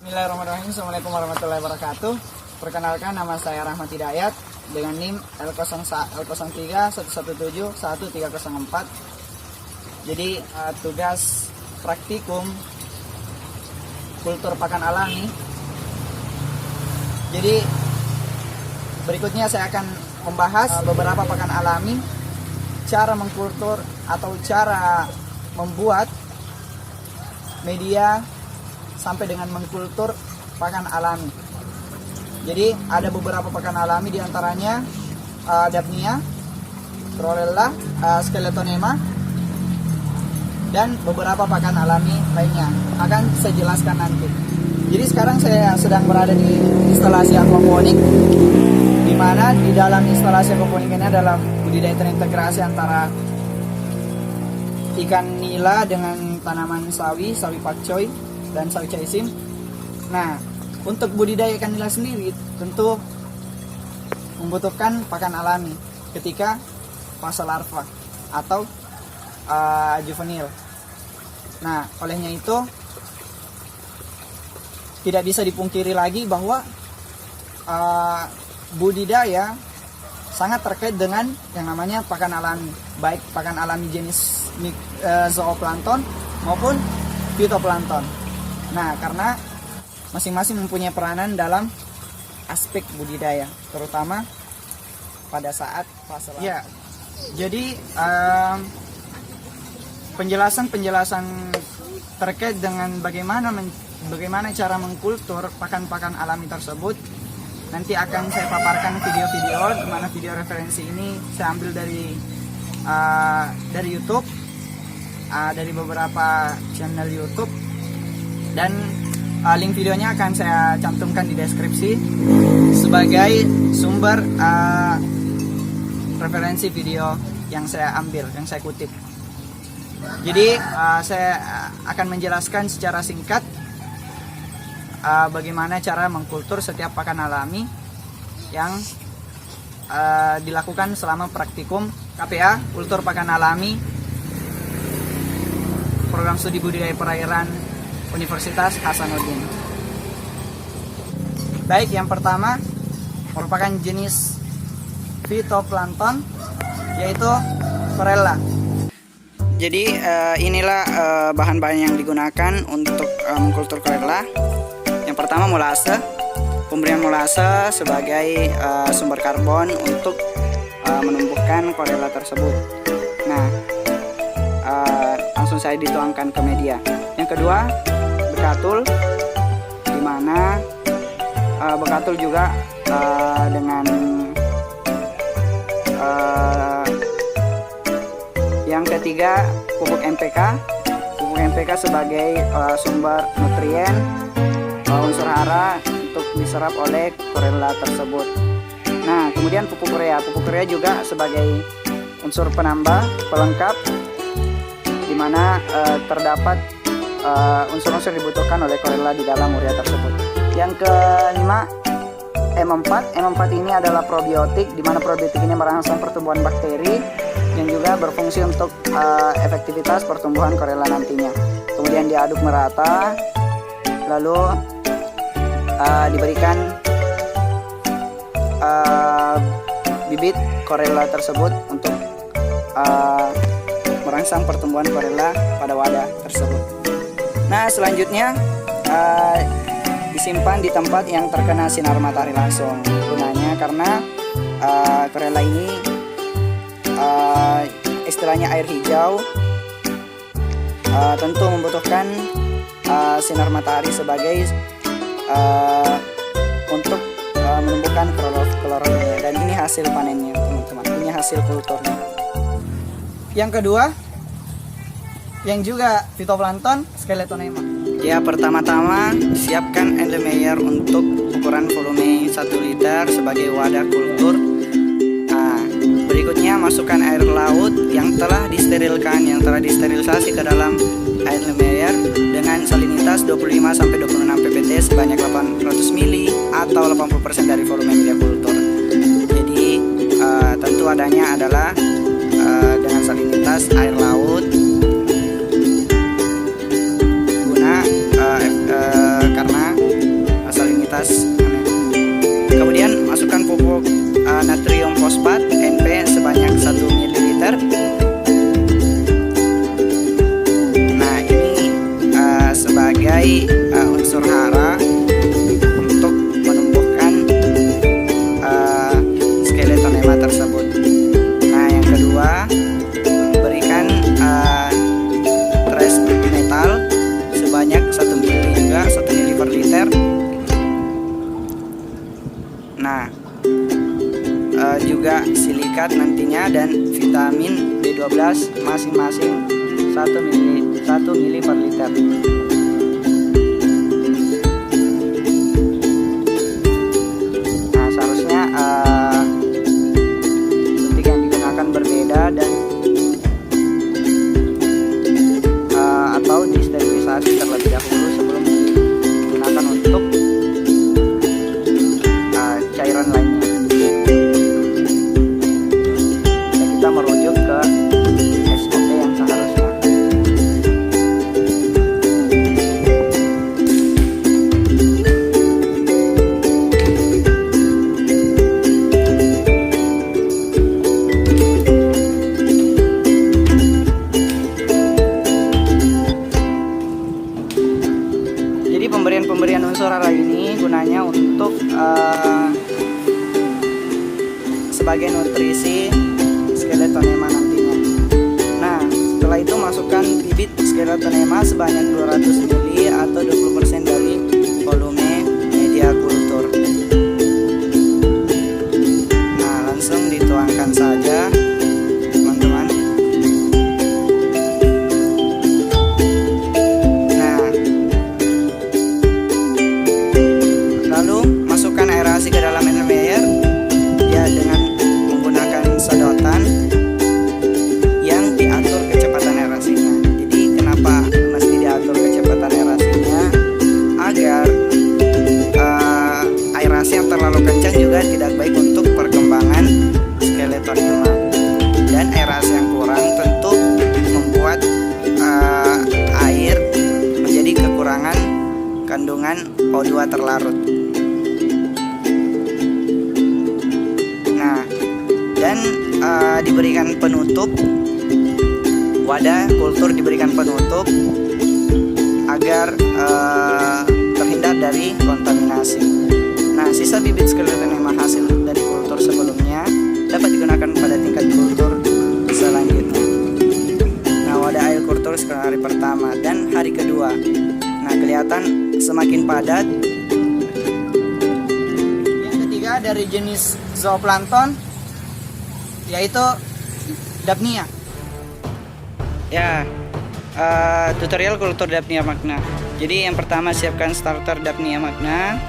Bismillahirrahmanirrahim. Assalamualaikum warahmatullahi wabarakatuh. Perkenalkan, nama saya Rahmat Hidayat dengan NIM L0311711304. Jadi tugas praktikum kultur pakan alami. Jadi berikutnya saya akan membahas beberapa pakan alami, cara mengkultur atau cara membuat media sampai dengan mengkultur pakan alami. Jadi ada beberapa pakan alami, diantaranya Daphnia, Chlorella, Skeletonema, dan beberapa pakan alami lainnya. Akan saya jelaskan nanti. Jadi sekarang saya sedang berada di instalasi aquaponik, di mana di dalam instalasi aquaponik ini adalah budidaya terintegrasi antara ikan nila dengan tanaman sawi pakcoy dan sawi caisim. Nah, untuk budidaya ikan nila sendiri tentu membutuhkan pakan alami ketika fase larva atau juvenil. Nah, olehnya itu tidak bisa dipungkiri lagi bahwa budidaya sangat terkait dengan yang namanya pakan alami, baik pakan alami jenis zooplankton maupun fitoplankton. Nah, karena masing-masing mempunyai peranan dalam aspek budidaya, terutama pada saat fase larva. Ya, jadi penjelasan terkait dengan bagaimana cara mengkultur pakan-pakan alami tersebut nanti akan saya paparkan video-video, di mana video referensi ini saya ambil dari YouTube, dari beberapa channel YouTube, dan link videonya akan saya cantumkan di deskripsi sebagai sumber referensi video yang saya ambil, yang saya kutip. Jadi saya akan menjelaskan secara singkat bagaimana cara mengkultur setiap pakan alami yang dilakukan selama praktikum KPA, kultur pakan alami, program studi budidaya perairan Universitas Hasanuddin. Baik, yang pertama merupakan jenis fitoplankton, yaitu Chlorella. Jadi inilah bahan-bahan yang digunakan untuk mengkultur Chlorella. Yang pertama molase, pemberian molase sebagai sumber karbon untuk menumbuhkan Chlorella tersebut. Nah, langsung saya dituangkan ke media. Yang kedua, bekatul, di mana bekatul juga dengan yang ketiga pupuk NPK sebagai sumber nutrien unsur hara untuk diserap oleh Chlorella tersebut. Nah, kemudian pupuk urea juga sebagai unsur penambah pelengkap, di mana terdapat unsur-unsur dibutuhkan oleh Chlorella di dalam urea tersebut. Yang kelima, M4 ini adalah probiotik, di mana probiotik ini merangsang pertumbuhan bakteri yang juga berfungsi untuk efektivitas pertumbuhan Chlorella nantinya. Kemudian diaduk merata, lalu diberikan bibit Chlorella tersebut untuk merangsang pertumbuhan Chlorella pada wadah tersebut. Nah, selanjutnya disimpan di tempat yang terkena sinar matahari langsung. Gunanya karena Chlorella ini istilahnya air hijau, tentu membutuhkan sinar matahari sebagai untuk menumbuhkan klorofilnya, dan ini hasil panennya, teman-teman. Ini hasil kulturnya. Yang kedua, yang juga fitoplankton, Skeletonema. Ya, pertama-tama siapkan Erlenmeyer untuk ukuran volume 1 liter sebagai wadah kultur. Berikutnya masukkan air laut yang telah disterilkan, yang telah disterilisasi ke dalam Erlenmeyer dengan salinitas 25-26 ppt sebanyak 800 ml atau 80% dari volume media kultur. Jadi tentu adanya adalah dengan salinitas air laut karena unsur hara untuk menumbuhkan skeletonema tersebut. Nah, yang kedua, berikan trace metal sebanyak 1 mili hingga 1 mili per liter. Nah, juga silikat nantinya dan vitamin B12 masing-masing 1 mili per liter. Nah, seharusnya suntik yang digunakan berbeda dan atau disterilisasi terlebih dahulu sebelum digunakan untuk cairan lainnya. Dan kita merujuk ke SOP yang seharusnya. Jadi pemberian unsur hara ini gunanya untuk sebagai nutrisi skeletonema nantinya. Nah, setelah itu masukkan bibit skeletonema sebanyak 200 ml atau 20% dari volume media kultur. Nah, langsung dituangkan saja, teman-teman. Nah, lalu masukkan aerasi ke dalam envelop ya dengan menggunakan sedotan yang diatur kecepatan aerasinya. Jadi kenapa mesti diatur kecepatan aerasinya? Agar aerasi yang terlalu kencang juga tidak baik untuk perkembangan skeletonema, dan aerasi yang kurang tentu membuat air menjadi kekurangan kandungan O2 terlarut. Dan diberikan penutup, wadah kultur diberikan penutup agar terhindar dari kontaminasi. Nah, sisa bibit skeletonema hasil dari kultur sebelumnya dapat digunakan pada tingkat kultur selanjutnya. Nah, wadah air kultur sekarang hari pertama dan hari kedua. Nah, kelihatan semakin padat. Yang ketiga dari jenis zooplankton, yaitu Daphnia. Ya, tutorial kultur Daphnia magna. Jadi yang pertama siapkan starter Daphnia magna.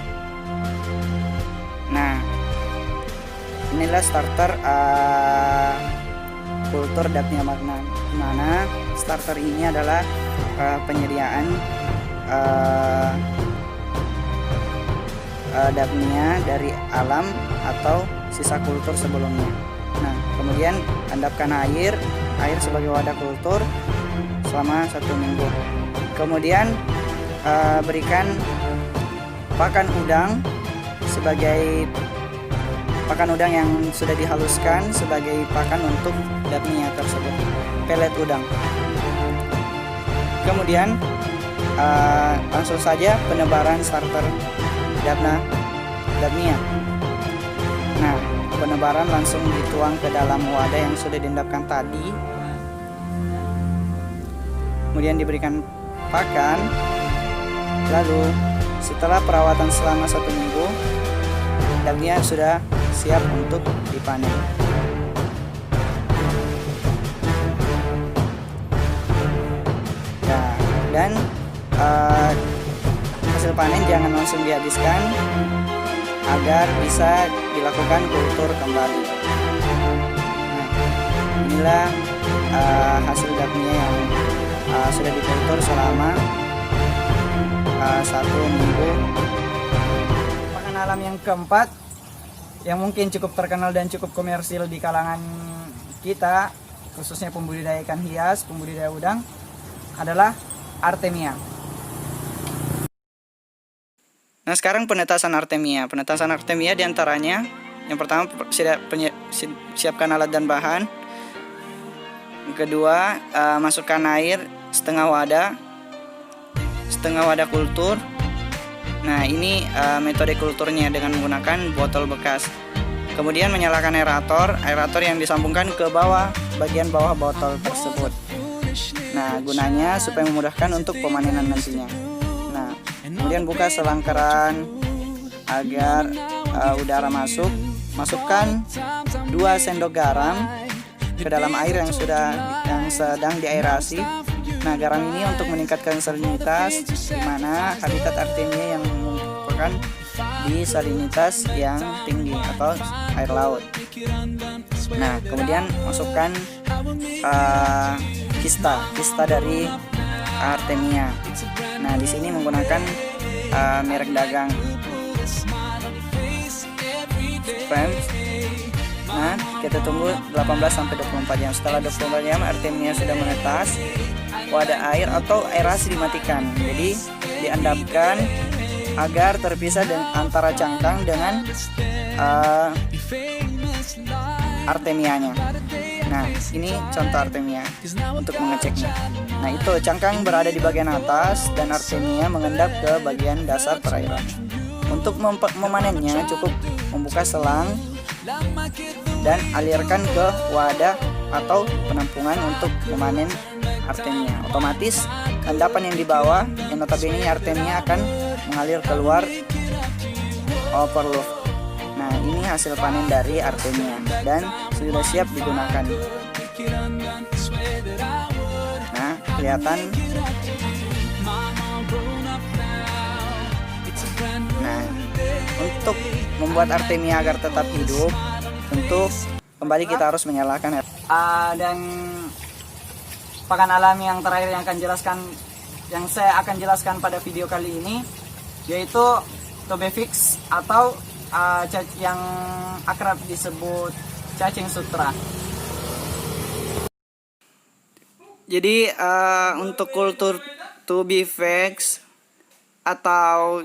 Nah, inilah starter kultur Daphnia magna. Dimana starter ini adalah penyediaan Daphnia dari alam atau sisa kultur sebelumnya. Nah, kemudian endapkan air sebagai wadah kultur selama 1 minggu. Kemudian berikan pakan udang sebagai pakan udang yang sudah dihaluskan sebagai pakan untuk Daphnia tersebut, pelet udang. Kemudian langsung saja penebaran starter Daphnia. Nah, penebaran langsung dituang ke dalam wadah yang sudah diendapkan tadi. Kemudian diberikan pakan. Lalu setelah perawatan selama 1 minggu, Daphnia sudah siap untuk dipanen. Nah, dan hasil panen jangan langsung dihabiskan agar bisa dilakukan kultur kembali. Nah, inilah hasil Daphnia yang sudah dikultur selama 1 minggu. Pakan alam yang keempat yang mungkin cukup terkenal dan cukup komersil di kalangan kita, khususnya pembudidaya ikan hias, pembudidaya udang, adalah Artemia. Nah, sekarang penetasan Artemia. Penetasan Artemia diantaranya, yang pertama siapkan alat dan bahan. Yang kedua, masukkan air setengah wadah kultur. Nah, ini metode kulturnya dengan menggunakan botol bekas. Kemudian menyalakan aerator yang disambungkan ke bawah, bagian bawah botol tersebut. Nah, gunanya supaya memudahkan untuk pemanenan nantinya. Nah, kemudian buka selang keran agar udara masuk. Masukkan 2 sendok garam ke dalam air yang sedang diaerasi. Nah, garam ini untuk meningkatkan salinitas, di mana habitat artemia yang merupakan di salinitas yang tinggi atau air laut. Nah, kemudian masukkan kista dari artemia. Nah, di sini menggunakan merek dagang Supreme. Nah, kita tunggu 18-24 jam. Setelah 24 jam artemia sudah menetas, wadah air atau aerasi dimatikan. Jadi diendapkan agar terpisah antara cangkang dengan artemianya. Nah, ini contoh artemia untuk mengeceknya. Nah, itu cangkang berada di bagian atas dan artemia mengendap ke bagian dasar perairan. Untuk memanennya cukup membuka selang dan alirkan ke wadah atau penampungan untuk memanen artemia. Otomatis endapan yang di bawah, yang notabene artemia akan mengalir keluar overload. Nah, ini hasil panen dari artemia dan sudah siap digunakan. Nah, kelihatan. Nah, untuk membuat artemia agar tetap hidup, tentu kembali kita harus menyalakan dan pakan alami yang terakhir yang saya akan jelaskan pada video kali ini yaitu Tobefix atau yang akrab disebut cacing sutra. Jadi untuk kultur Tobefix atau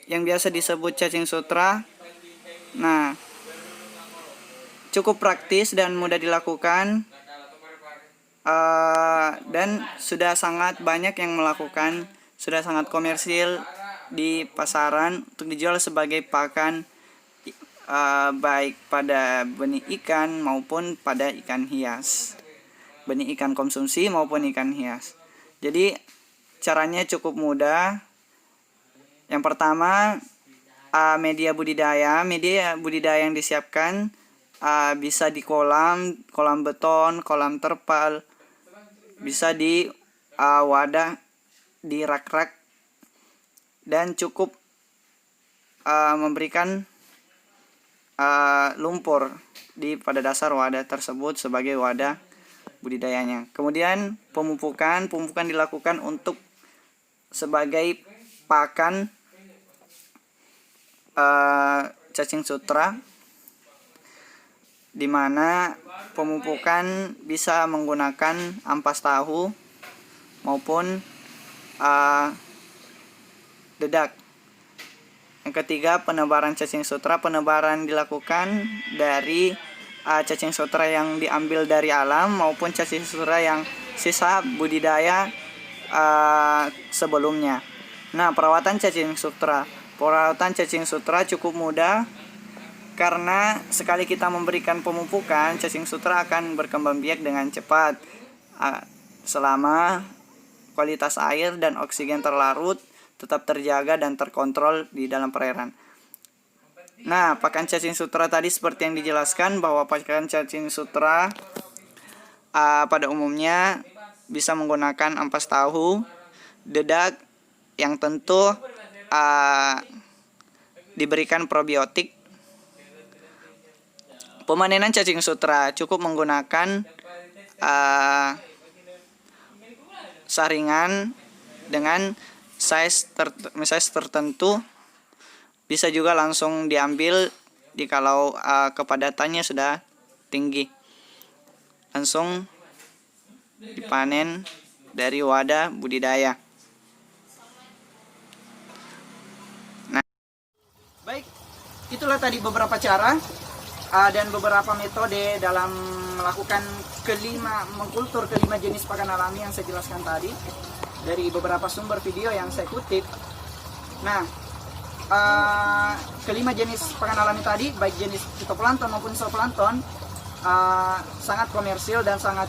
yang biasa disebut cacing sutra, nah cukup praktis dan mudah dilakukan, dan sudah sangat banyak yang melakukan, sudah sangat komersil di pasaran untuk dijual sebagai pakan, baik pada benih ikan maupun pada ikan hias, benih ikan konsumsi maupun ikan hias. Jadi caranya cukup mudah. Yang pertama, media budidaya yang disiapkan bisa di kolam beton, kolam terpal, bisa di wadah, di rak-rak, dan cukup memberikan lumpur pada dasar wadah tersebut sebagai wadah budidayanya. Kemudian pemupukan dilakukan untuk sebagai pakan cacing sutra, di mana pemupukan bisa menggunakan ampas tahu maupun dedak. Yang ketiga, penebaran cacing sutra. Penebaran dilakukan dari cacing sutra yang diambil dari alam maupun cacing sutra yang sisa budidaya sebelumnya. Nah, perawatan cacing sutra cukup mudah, karena sekali kita memberikan pemupukan, cacing sutra akan berkembang biak dengan cepat selama kualitas air dan oksigen terlarut tetap terjaga dan terkontrol di dalam perairan. Nah, pakan cacing sutra tadi seperti yang dijelaskan, bahwa pakan cacing sutra pada umumnya bisa menggunakan ampas tahu, dedak, yang tentu diberikan probiotik. Pemanenan cacing sutra cukup menggunakan saringan dengan size tertentu. Bisa juga langsung diambil kalau kepadatannya sudah tinggi. Langsung dipanen dari wadah budidaya. Nah, baik, itulah tadi beberapa cara dan beberapa metode dalam melakukan mengkultur kelima jenis pakan alami yang saya jelaskan tadi dari beberapa sumber video yang saya kutip. Nah, kelima jenis pakan alami tadi, baik jenis fitoplankton maupun zooplankton, sangat komersil dan sangat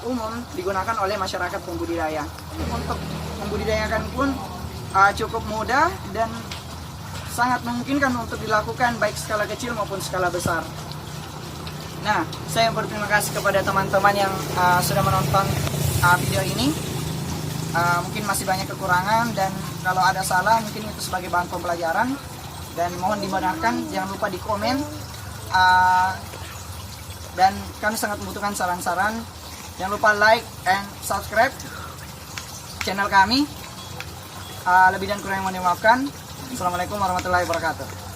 umum digunakan oleh masyarakat pembudidaya. Untuk membudidayakan pun cukup mudah dan sangat memungkinkan untuk dilakukan baik skala kecil maupun skala besar. Nah, saya berterima kasih kepada teman-teman yang sudah menonton video ini. Mungkin masih banyak kekurangan dan kalau ada salah mungkin itu sebagai bahan pembelajaran, dan mohon dibenarkan. Jangan lupa di komen, dan kami sangat membutuhkan saran-saran. Jangan lupa like and subscribe channel kami. Lebih dan kurang yang mohon dimaafkan. Assalamualaikum warahmatullahi wabarakatuh.